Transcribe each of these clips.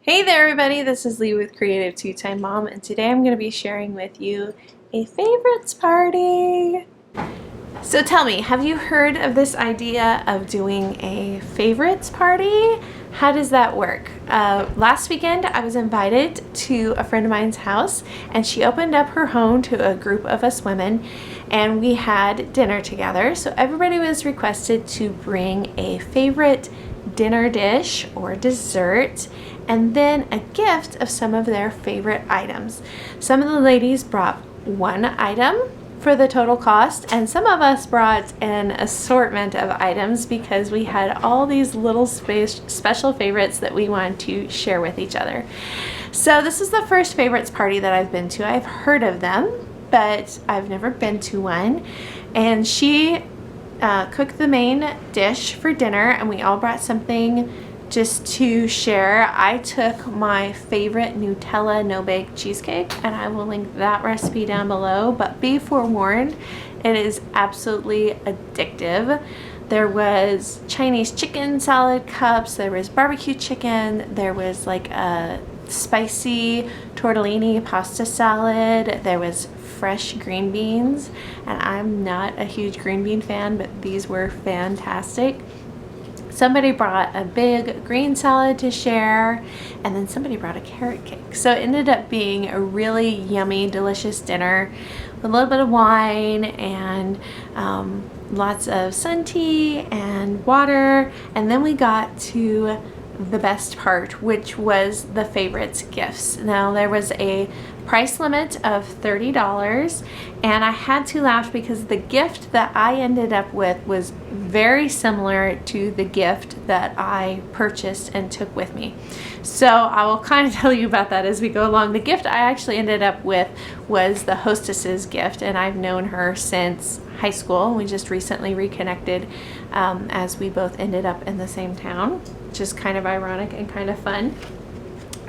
Hey there everybody, this is Lee with Creative2xmom, and today I'm going to be sharing with you a favorites party. So tell me, have you heard of this idea of doing a favorites party? How does that work? Last weekend I was invited to a friend of mine's house, and she opened up her home to a group of us women, and we had dinner together. So everybody was requested to bring a favorite dinner dish or dessert, and then a gift of some of their favorite items. Some of the ladies brought one item for the total cost, and some of us brought an assortment of items because we had all these little special favorites that we wanted to share with each other. So this is the first favorites party that I've been to. I've heard of them, but I've never been to one. And she cooked the main dish for dinner, and we all brought something just to share. I took my favorite Nutella no-bake cheesecake, and I will link that recipe down below, but be forewarned, it is absolutely addictive. There was Chinese chicken salad cups, there was barbecue chicken, there was like a spicy tortellini pasta salad, there was fresh green beans, and I'm not a huge green bean fan, but these were fantastic. Somebody brought a big green salad to share, and then somebody brought a carrot cake. So it ended up being a really yummy, delicious dinner with a little bit of wine and lots of sun tea and water. And then we got to the best part, which was the favorites gifts. Now there was a price limit of $30, and I had to laugh because the gift that I ended up with was very similar to the gift that I purchased and took with me. So I will kind of tell you about that as we go along. The gift I actually ended up with was the hostess's gift, and I've known her since high school. We just recently reconnected as we both ended up in the same town, which is kind of ironic and kind of fun.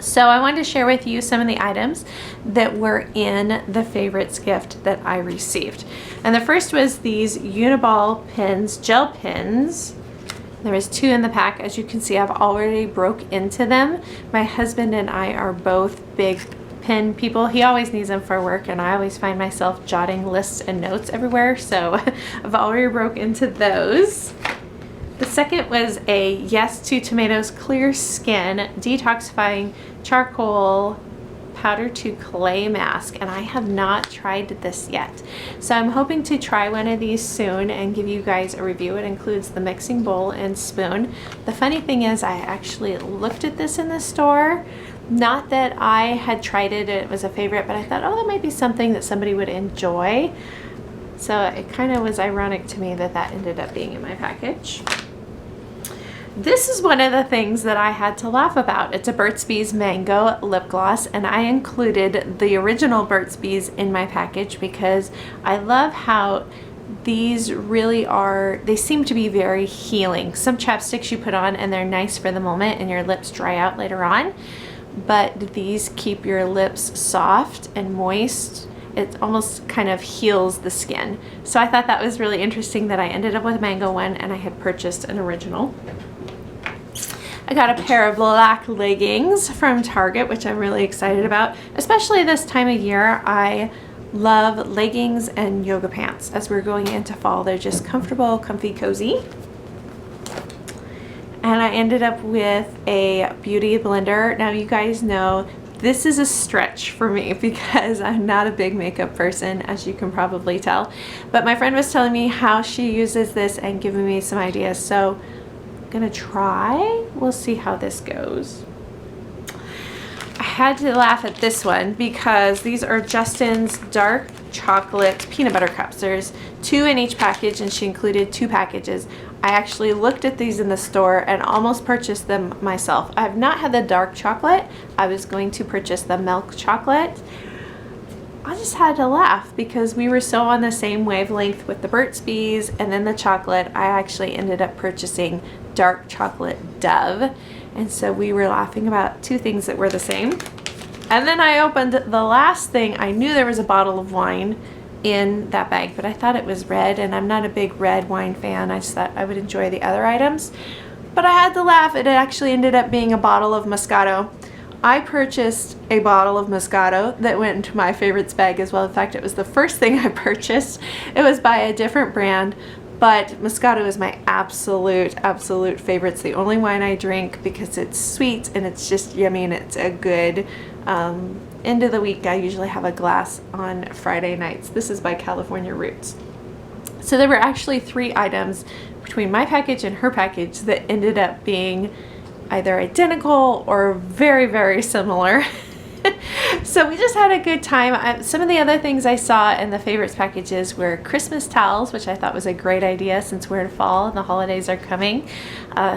So I wanted to share with you some of the items that were in the favorites gift that I received. And the first was these Uniball pins, gel pins. There was 2 in the pack. As you can see, I've already broke into them. My husband and I are both big pen people. He always needs them for work, and I always find myself jotting lists and notes everywhere. So I've already broke into those. The second was a Yes to Tomatoes Clear Skin Detoxifying Charcoal Powder to Clay Mask, and I have not tried this yet. So I'm hoping to try one of these soon and give you guys a review. It includes the mixing bowl and spoon. The funny thing is, I actually looked at this in the store. Not that I had tried it, it was a favorite, but I thought, oh, that might be something that somebody would enjoy. So it kind of was ironic to me that that ended up being in my package. This is one of the things that I had to laugh about. It's a Burt's Bees Mango Lip Gloss, and I included the original Burt's Bees in my package because I love how these really are, they seem to be very healing. Some chapsticks you put on and they're nice for the moment and your lips dry out later on, but these keep your lips soft and moist. It almost kind of heals the skin. So I thought that was really interesting that I ended up with a mango one and I had purchased an original. I got a pair of black leggings from Target, which I'm really excited about. Especially this time of year, I love leggings and yoga pants. As we're going into fall, they're just comfortable, comfy, cozy. And I ended up with a beauty blender. Now you guys know this is a stretch for me because I'm not a big makeup person, as you can probably tell. But my friend was telling me how she uses this and giving me some ideas. So gonna try. We'll see how this goes. I had to laugh at this one because these are Justin's dark chocolate peanut butter cups. There's 2 in each package, and she included 2 packages. I actually looked at these in the store and almost purchased them myself. I have not had the dark chocolate. I was going to purchase the milk chocolate. I just had to laugh because we were so on the same wavelength with the Burt's Bees and then the chocolate. I actually ended up purchasing dark chocolate Dove, and so we were laughing about 2 things that were the same. And then I opened the last thing. I knew there was a bottle of wine in that bag, but I thought it was red, and I'm not a big red wine fan. I just thought I would enjoy the other items, but I had to laugh. It actually ended up being a bottle of Moscato. I purchased a bottle of Moscato that went into my favorites bag as well. In fact, it was the first thing I purchased. It was by a different brand, but Moscato is my absolute favorite. It's the only wine I drink because it's sweet and it's just yummy, and it's a good end of the week. I usually have a glass on Friday nights. This is by California Roots. So there were actually 3 items between my package and her package that ended up being either identical or very similar. So we just had a good time. Some of the other things I saw in the favorites packages were Christmas towels, which I thought was a great idea since we're in fall and the holidays are coming.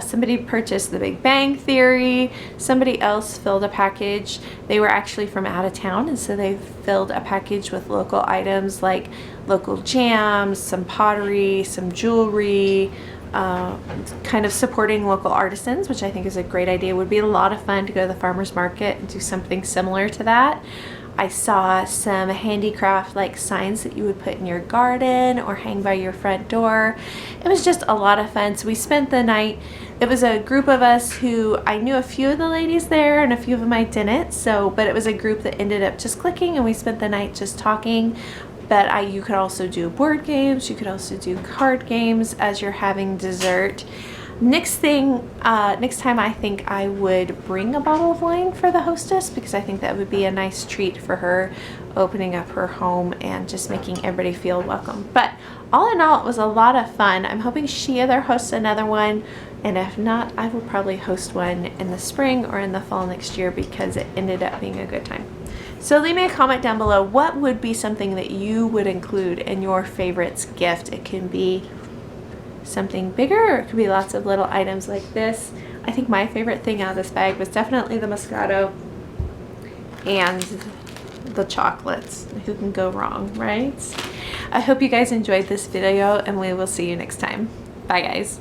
Somebody purchased The Big Bang Theory. Somebody else filled a package. They were actually from out of town, and so they filled a package with local items like local jams, some pottery, some jewelry, kind of supporting local artisans, which I think is a great idea. It would be a lot of fun to go to the farmer's market and do something similar to that. I saw some handicraft like signs that you would put in your garden or hang by your front door. It was just a lot of fun. So we spent the night. It was a group of us who I knew a few of the ladies there and a few of them I didn't. But it was a group that ended up just clicking, and we spent the night just talking. But you could also do board games, you could also do card games as you're having dessert. Next time I think I would bring a bottle of wine for the hostess, because I think that would be a nice treat for her, opening up her home and just making everybody feel welcome. But all in all, it was a lot of fun. I'm hoping she either hosts another one, and if not, I will probably host one in the spring or in the fall next year, because it ended up being a good time. So leave me a comment down below. What would be something that you would include in your favorites gift? It can be something bigger, or it could be lots of little items like this. I think my favorite thing out of this bag was definitely the Moscato and the chocolates. Who can go wrong, right? I hope you guys enjoyed this video, and we will see you next time. Bye guys.